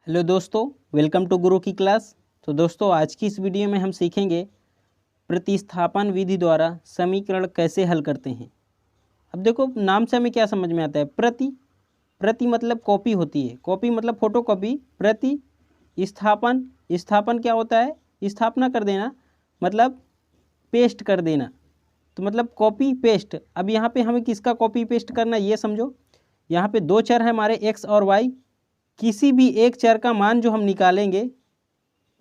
Hello दोस्तों, welcome to गुरु की class. तो दोस्तों, आज की इस वीडियो में हम सीखेंगे प्रतिस्थापन विधि द्वारा समीकरण कैसे हल करते हैं। अब देखो, नाम से हमें क्या समझ में आता है। प्रति मतलब कॉपी होती है, कॉपी मतलब फोटोकॉपी। स्थापन स्थापन क्या होता है, स्थापना कर देना, मतलब पेस्ट कर देना। तो मतलब कॉपी पेस्ट। अब यहाँ पे हमें किसका कॉपी पेस्ट करना है ये समझो। यहाँ पे दो चर है हमारे x और y। किसी भी एक चर का मान जो हम निकालेंगे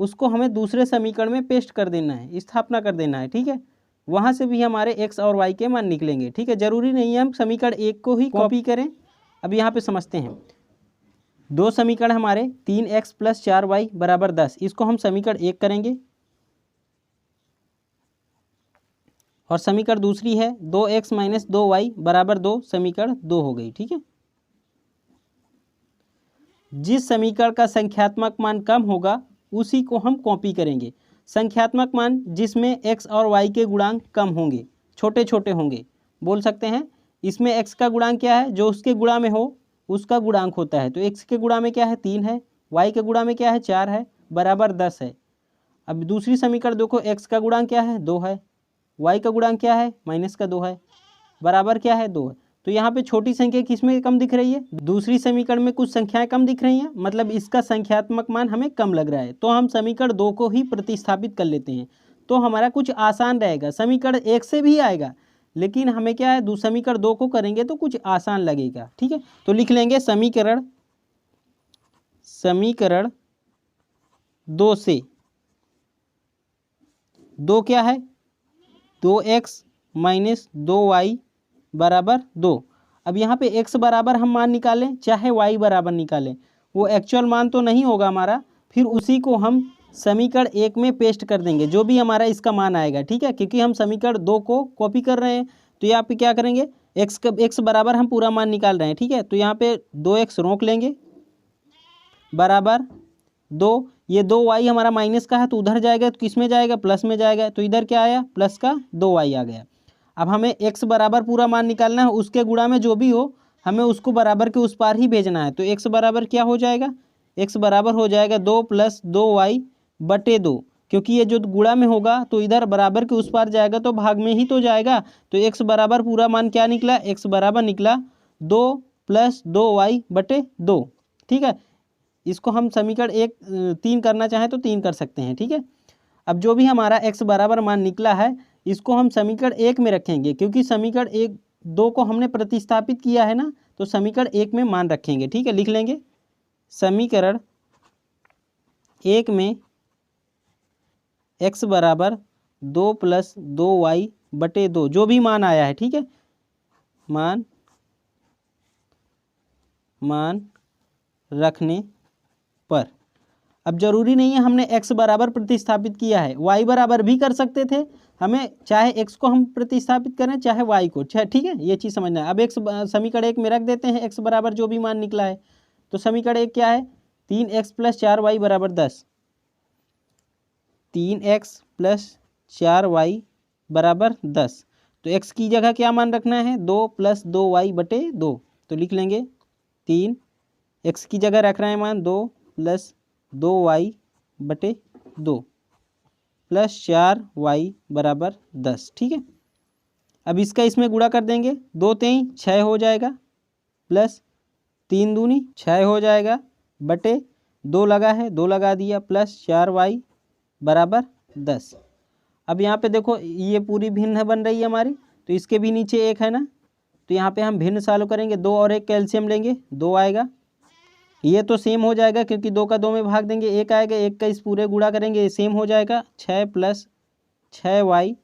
उसको हमें दूसरे समीकरण में पेस्ट कर देना है, स्थापना कर देना है। ठीक है, वहाँ से भी हमारे x और y के मान निकलेंगे। ठीक है, जरूरी नहीं है हम समीकरण एक को ही कॉपी करें। अब यहाँ पे समझते हैं। दो समीकरण हमारे 3x + 4y = 10, इसको हम समीकरण एक करेंगे। और समीकरण दूसरी है 2x - 2y = 2, समीकरण 2 हो गई। ठीक है, जिस समीकरण का संख्यात्मक मान कम होगा उसी को हम कॉपी करेंगे। संख्यात्मक मान जिसमें x और y के गुणांक कम होंगे, छोटे छोटे होंगे। बोल सकते हैं इसमें x का गुणांक क्या है, जो उसके गुणा में हो उसका गुणांक होता है। तो x के गुणा में क्या है 3 है, y के गुणा में क्या है 4 है, बराबर 10 है। अब दूसरी समीकरण देखो, x का गुणांक क्या है 2 है, y का गुणांक क्या है -2 है, बराबर क्या है 2 है। तो यहाँ पे छोटी संख्या किसमें कम दिख रही है, दूसरी समीकरण में कुछ संख्याएं कम दिख रही हैं, मतलब इसका संख्यात्मक मान हमें कम लग रहा है। तो हम समीकरण 2 को ही प्रतिस्थापित कर लेते हैं, तो हमारा कुछ आसान रहेगा। समीकरण 1 से भी आएगा, लेकिन हमें क्या है समीकरण 2 को करेंगे तो कुछ आसान लगेगा। ठीक है, तो लिख लेंगे समीकरण 2 से 2 क्या है 2x - 2y = 2। अब यहाँ पे x बराबर हम मान निकालें चाहे y बराबर निकालें, वो एक्चुअल मान तो नहीं होगा हमारा। फिर उसी को हम समीकरण 1 में पेस्ट कर देंगे, जो भी हमारा इसका मान आएगा। ठीक है, क्योंकि हम समीकरण 2 को कॉपी कर रहे हैं। तो यहाँ पे क्या करेंगे, x बराबर हम पूरा मान निकाल रहे हैं। ठीक है, तो यहाँ पे 2x रोक लेंगे बराबर 2। ये 2y हमारा माइनस का है तो उधर जाएगा, तो किस में जाएगा प्लस में जाएगा। तो इधर क्या आया प्लस का 2y आ गया। अब हमें x बराबर पूरा मान निकालना है, उसके गुणा में जो भी हो हमें उसको बराबर के उस पार ही भेजना है। तो x बराबर क्या हो जाएगा, x बराबर हो जाएगा 2 + 2y/2, क्योंकि ये जो गुणा में होगा तो इधर बराबर के उस पार जाएगा तो भाग में ही तो जाएगा। तो x बराबर पूरा मान क्या निकला, x बराबर निकला 2 + 2y/2। ठीक है, इसको हम समीकरण 3 करना चाहें तो 3 कर सकते हैं। ठीक है, अब जो भी हमारा x बराबर मान निकला है इसको हम समीकरण 1 में रखेंगे, क्योंकि समीकरण 2 को हमने प्रतिस्थापित किया है ना, तो समीकरण 1 में मान रखेंगे। ठीक है, लिख लेंगे समीकरण 1 में x बराबर 2 + 2y/2, जो भी मान आया है। ठीक है, मान रखने पर। अब जरूरी नहीं है हमने x बराबर प्रतिस्थापित किया है, y बराबर भी कर सकते थे। हमें चाहे x को हम प्रतिस्थापित करें चाहे y को, ठीक है, ये चीज़ समझना है। अब x समीकरण 1 में रख देते हैं x बराबर जो भी मान निकला है। तो समीकरण 1 क्या है 3x + 4y = 10, 3x + 4y = 10। तो x की जगह क्या मान रखना है 2 + 2y/2। तो लिख लेंगे 3, x की जगह रख रहे हैं मान 2 + 2y/2 + 4y = 10। ठीक है, अब इसका इसमें गुणा कर देंगे, 2 × 3 = 6 हो जाएगा, प्लस 3 दूनी 6 हो जाएगा, बटे 2 लगा है 2 लगा दिया, प्लस 4y = 10। अब यहाँ पे देखो ये पूरी भिन्न बन रही है हमारी, तो इसके भी नीचे 1 है ना, तो यहाँ पे हम भिन्न सॉल्व करेंगे। 2 और 1 कैल्शियम लेंगे, 2 आएगा। ये तो सेम हो जाएगा क्योंकि 2 का 2 में भाग देंगे 1 आएगा, 1 का इस पूरे गुणा करेंगे, ये सेम हो जाएगा 6 + 6y।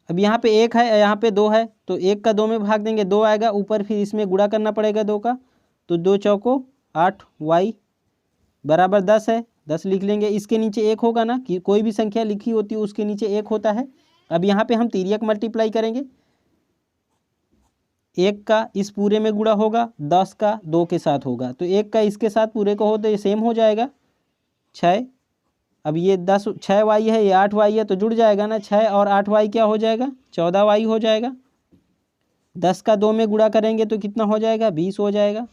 अब यहाँ पे 1 है यहाँ पे 2 है, तो 1 का 2 में भाग देंगे 2 आएगा, ऊपर फिर इसमें गुणा करना पड़ेगा 2 का, तो 2 चौको 8y = 10 है, 10 लिख लेंगे। इसके नीचे 1 होगा ना, कि कोई भी संख्या लिखी होती है उसके नीचे 1 होता है। अब यहाँ पे हम तिर्यक मल्टीप्लाई करेंगे, 1 का इस पूरे में गुणा होगा, 10 का 2 के साथ होगा, तो 1 का इसके साथ पूरे को हो तो ये सेम हो जाएगा 6। अब ये 6y है, ये 8y है, तो जुड़ जाएगा ना, 6 और 8y क्या हो जाएगा 14y हो जाएगा। 10 का 2 में गुणा करेंगे तो कितना हो जाएगा 20 हो जाएगा।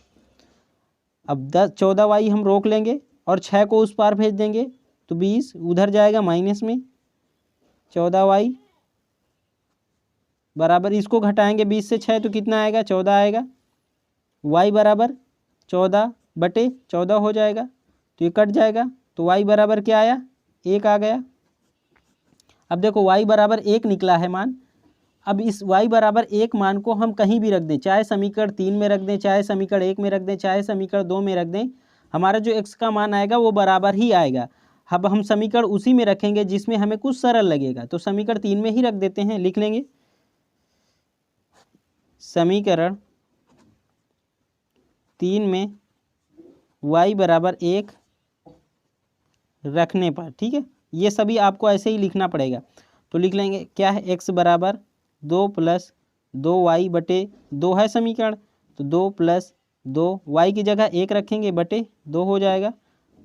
अब 14y हम रोक लेंगे और 6 को उस पार भेज देंगे तो 20 उधर जाएगा माइनस में, 14y बराबर इसको घटाएंगे 20 से 6 तो कितना आएगा 14 आएगा, y बराबर 14/14 हो जाएगा तो ये कट जाएगा तो y बराबर क्या आया 1 आ गया। अब देखो y बराबर 1 निकला है मान। अब इस y बराबर 1 मान को हम कहीं भी रख दें, चाहे समीकरण 3 में रख दें, चाहे समीकरण 1 में रख दें, चाहे समीकरण 2 में रख दें, हमारा जो x का मान आएगा वो बराबर ही आएगा। अब हम समीकरण उसी में रखेंगे जिसमें हमें कुछ सरल लगेगा, तो समीकरण 3 में ही रख देते हैं। लिख लेंगे समीकरण 3 में y बराबर 1 रखने पर, ठीक है, ये सभी आपको ऐसे ही लिखना पड़ेगा। तो लिख लेंगे क्या है x बराबर 2 + 2y/2 है समीकरण, तो 2 + 2 y की जगह 1 रखेंगे बटे 2 हो जाएगा,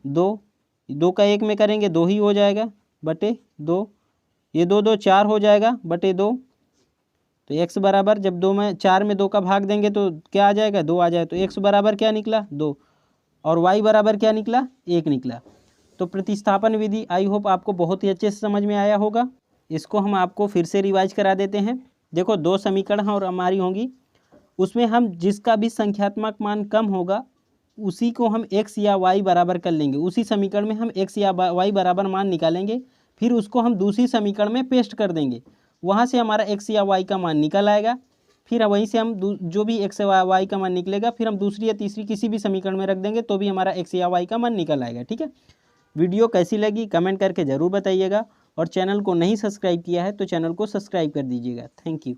2 का 1 में करेंगे 2 ही हो जाएगा बटे 2, ये 2 2 4 हो जाएगा बटे 2। तो x बराबर जब 2 में 4 में 2 का भाग देंगे तो क्या आ जाएगा 2 आ जाए, तो x बराबर क्या निकला 2 और y बराबर क्या निकला 1 निकला। तो प्रतिस्थापन विधि आई होप आपको बहुत ही अच्छे से समझ में आया होगा। इसको हम आपको फिर से रिवाइज करा देते हैं। देखो 2 समीकरण और हमारी होंगी, उसमें हम जिसका भी संख्यात्मक मान कम होगा उसी को हम x या y बराबर कर लेंगे, उसी समीकरण में हम x या y बराबर मान निकालेंगे, फिर उसको हम दूसरी समीकरण में पेस्ट कर देंगे, वहाँ से हमारा x या y का मान निकल आएगा। फिर वहीं से हम जो भी x या y का मान निकलेगा फिर हम दूसरी या तीसरी किसी भी समीकरण में रख देंगे तो भी हमारा x या y का मान निकल आएगा। ठीक है, वीडियो कैसी लगी कमेंट करके ज़रूर बताइएगा और चैनल को नहीं सब्सक्राइब किया है तो चैनल को सब्सक्राइब कर दीजिएगा। Thank you.